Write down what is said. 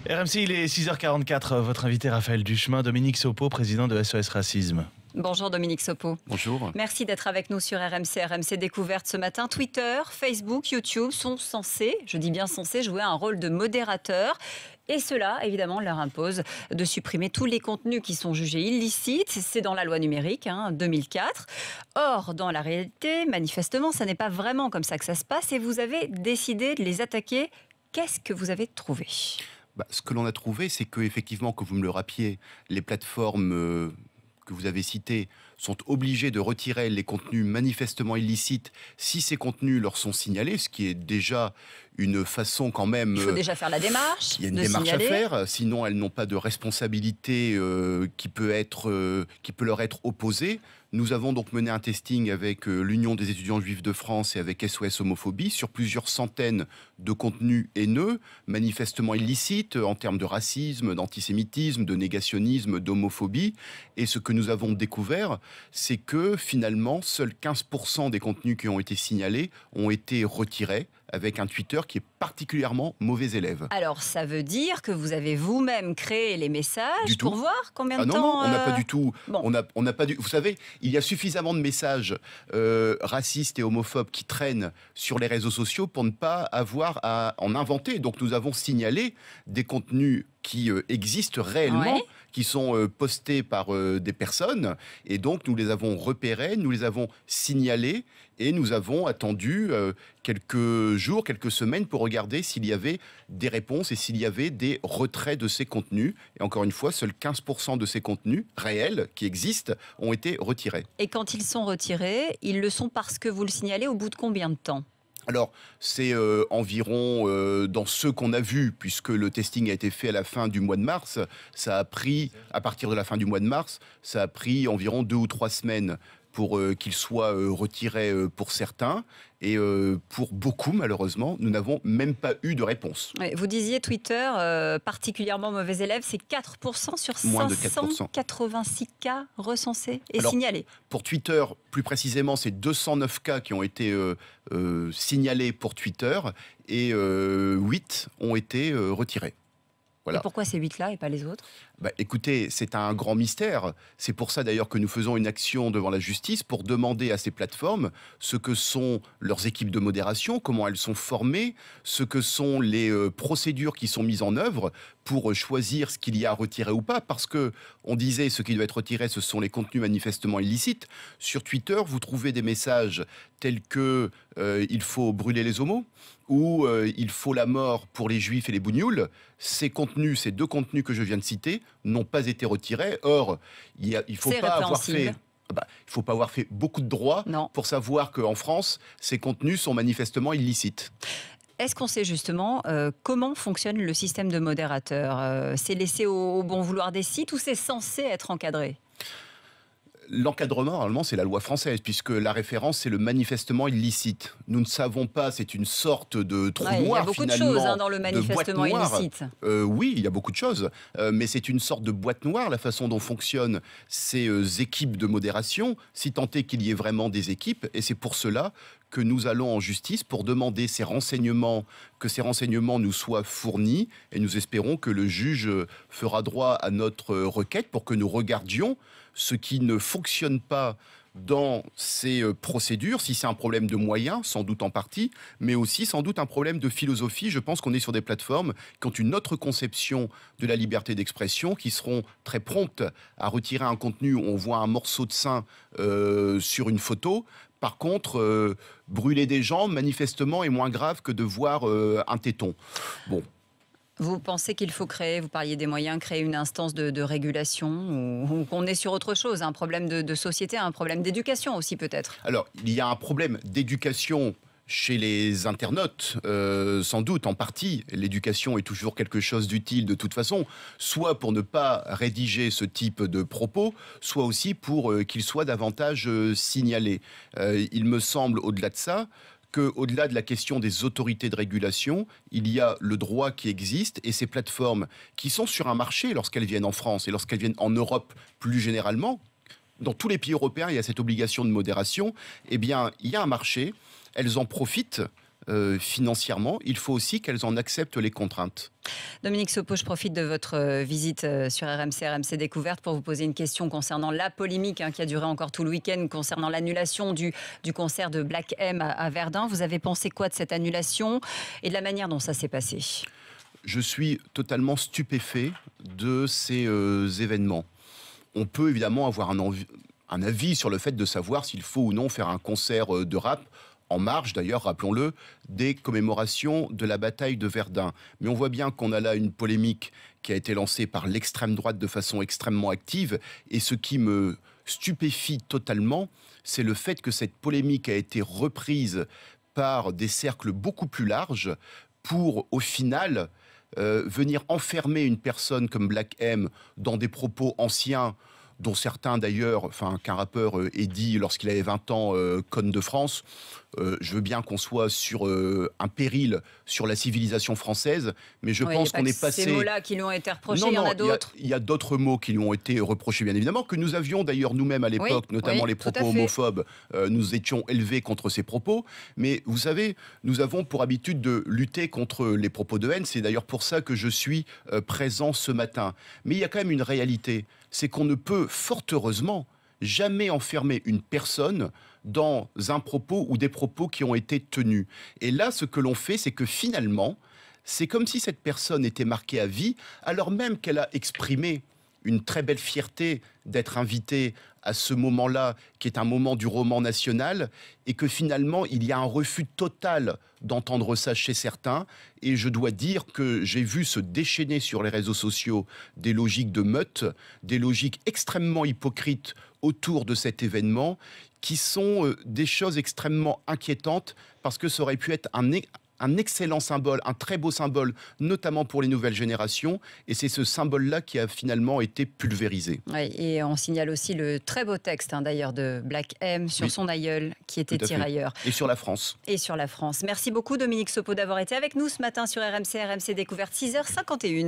RMC, il est 6h44. Votre invité Raphaël Duchemin, Dominique Sopo, président de SOS Racisme. Bonjour Dominique Sopo. Bonjour. Merci d'être avec nous sur RMC. RMC Découverte ce matin. Twitter, Facebook, YouTube sont censés, je dis bien censés, jouer un rôle de modérateur. Et cela, évidemment, leur impose de supprimer tous les contenus qui sont jugés illicites. C'est dans la loi numérique, 2004. Or, dans la réalité, manifestement, ça n'est pas vraiment comme ça que ça se passe. Et vous avez décidé de les attaquer. Qu'est-ce que vous avez trouvé ? Ce que l'on a trouvé, c'est que, effectivement, que vous me le rappeliez, les plateformes que vous avez citées sont obligées de retirer les contenus manifestement illicites si ces contenus leur sont signalés, ce qui est déjà une façon quand même... Il faut déjà faire la démarche. Il y a une de démarche signaler. à faire, sinon elles n'ont pas de responsabilité qui peut leur être opposée. Nous avons donc mené un testing avec l'Union des étudiants juifs de France et avec SOS Homophobie sur plusieurs centaines de contenus haineux, manifestement illicites en termes de racisme, d'antisémitisme, de négationnisme, d'homophobie. Et ce que nous avons découvert, c'est que finalement, seuls 15% des contenus qui ont été signalés ont été retirés, avec un Twitter qui est particulièrement mauvais élève. Alors, ça veut dire que vous avez vous-même créé les messages pour voir combien de temps... Non, on n'a pas du tout. Bon. On n'a pas du. Vous savez, il y a suffisamment de messages racistes et homophobes qui traînent sur les réseaux sociaux pour ne pas avoir à en inventer. Donc, nous avons signalé des contenus qui existent réellement, Ouais. qui sont postés par des personnes. Et donc, nous les avons repérés, nous les avons signalés et nous avons attendu quelques jours, quelques semaines pour regarder s'il y avait des réponses et s'il y avait des retraits de ces contenus. Et encore une fois, seuls 15% de ces contenus réels qui existent ont été retirés. Et quand ils sont retirés, ils le sont parce que vous le signalez au bout de combien de temps ? Alors, c'est environ, dans ceux qu'on a vus, puisque le testing a été fait à la fin du mois de mars, ça a pris, à partir de la fin du mois de mars, ça a pris environ 2 ou 3 semaines pour qu'il soit retiré pour certains. Et pour beaucoup, malheureusement, nous n'avons même pas eu de réponse. Ouais, vous disiez Twitter, particulièrement mauvais élève, c'est 4% sur Moins de 4%. 586 cas recensés et Alors, signalés. Pour Twitter, plus précisément, c'est 209 cas qui ont été signalés pour Twitter et 8 ont été retirés. Voilà. Et pourquoi ces 8-là et pas les autres ? Écoutez, c'est un grand mystère. C'est pour ça d'ailleurs que nous faisons une action devant la justice pour demander à ces plateformes ce que sont leurs équipes de modération, comment elles sont formées, ce que sont les procédures qui sont mises en œuvre pour choisir ce qu'il y a à retirer ou pas. Parce que on disait ce qui doit être retiré, ce sont les contenus manifestement illicites. Sur Twitter, vous trouvez des messages tels que il faut brûler les homos ou il faut la mort pour les juifs et les bougnoules. Ces contenus, ces deux contenus que je viens de citer, n'ont pas été retirés. Or, il ne faut pas avoir fait... il faut pas avoir fait beaucoup de droits pour savoir qu'en France, ces contenus sont manifestement illicites. Est-ce qu'on sait justement comment fonctionne le système de modérateur ? C'est laissé au bon vouloir des sites ou c'est censé être encadré ? L'encadrement, normalement, c'est la loi française, puisque la référence, c'est le manifestement illicite. Nous ne savons pas, c'est une sorte de trou noir, finalement. Il y a beaucoup de choses dans le manifestement illicite. Oui, il y a beaucoup de choses, mais c'est une sorte de boîte noire, la façon dont fonctionnent ces équipes de modération, si tant est qu'il y ait vraiment des équipes, et c'est pour cela que nous allons en justice pour demander ces renseignements, que ces renseignements nous soient fournis, et nous espérons que le juge fera droit à notre requête pour que nous regardions ce qui ne fonctionne pas dans ces procédures, si c'est un problème de moyens, sans doute en partie, mais aussi sans doute un problème de philosophie. Je pense qu'on est sur des plateformes qui ont une autre conception de la liberté d'expression, qui seront très promptes à retirer un contenu où on voit un morceau de sein sur une photo. Par contre, brûler des gens, manifestement, est moins grave que de voir un téton. Bon. Vous pensez qu'il faut créer, vous parliez des moyens, créer une instance de régulation ou qu'on est sur autre chose, un problème de société, un problème d'éducation aussi peut-être ? Alors, il y a un problème d'éducation chez les internautes, sans doute, en partie. L'éducation est toujours quelque chose d'utile de toute façon, soit pour ne pas rédiger ce type de propos, soit aussi pour qu'il soit davantage signalé. Il me semble, au-delà de ça, qu'au-delà de la question des autorités de régulation, il y a le droit qui existe et ces plateformes qui sont sur un marché lorsqu'elles viennent en France et lorsqu'elles viennent en Europe plus généralement. Dans tous les pays européens, il y a cette obligation de modération. Eh bien, il y a un marché, elles en profitent financièrement, il faut aussi qu'elles en acceptent les contraintes. Dominique Sopo, je profite de votre visite sur RMC Découverte pour vous poser une question concernant la polémique qui a duré encore tout le week-end concernant l'annulation du concert de Black M à Verdun. Vous avez pensé quoi de cette annulation et de la manière dont ça s'est passé ? Je suis totalement stupéfait de ces événements. On peut évidemment avoir un avis sur le fait de savoir s'il faut ou non faire un concert de rap, en marge d'ailleurs, rappelons-le, des commémorations de la bataille de Verdun. Mais on voit bien qu'on a là une polémique qui a été lancée par l'extrême droite de façon extrêmement active. Et ce qui me stupéfie totalement, c'est le fait que cette polémique a été reprise par des cercles beaucoup plus larges pour, au final, venir enfermer une personne comme Black M dans des propos anciens, dont certains d'ailleurs, qu'un rappeur ait dit lorsqu'il avait 20 ans, conne de France. Je veux bien qu'on soit sur un péril sur la civilisation française, mais je pense qu'on est passé... Ces mots-là qui lui ont été reprochés, il y en a d'autres. Il y a d'autres mots qui lui ont été reprochés, bien évidemment, que nous avions d'ailleurs nous-mêmes à l'époque, notamment les propos homophobes. Nous étions élevés contre ces propos. Mais vous savez, nous avons pour habitude de lutter contre les propos de haine. C'est d'ailleurs pour ça que je suis présent ce matin. Mais il y a quand même une réalité. C'est qu'on ne peut, fort heureusement, jamais enfermer une personne dans un propos ou des propos qui ont été tenus. Et là, ce que l'on fait, c'est que finalement, c'est comme si cette personne était marquée à vie, alors même qu'elle a exprimé une très belle fierté d'être invitée à ce moment-là, qui est un moment du roman national, et que finalement, il y a un refus total d'entendre ça chez certains. Et je dois dire que j'ai vu se déchaîner sur les réseaux sociaux des logiques de meute, des logiques extrêmement hypocrites autour de cet événement, qui sont des choses extrêmement inquiétantes, parce que ça aurait pu être un excellent symbole, un très beau symbole, notamment pour les nouvelles générations. Et c'est ce symbole-là qui a finalement été pulvérisé. Oui, et on signale aussi le très beau texte, d'ailleurs, de Black M sur son aïeul, qui était tirailleur. Et sur la France. Et sur la France. Merci beaucoup, Dominique Sopo, d'avoir été avec nous ce matin sur RMC Découverte, 6h51.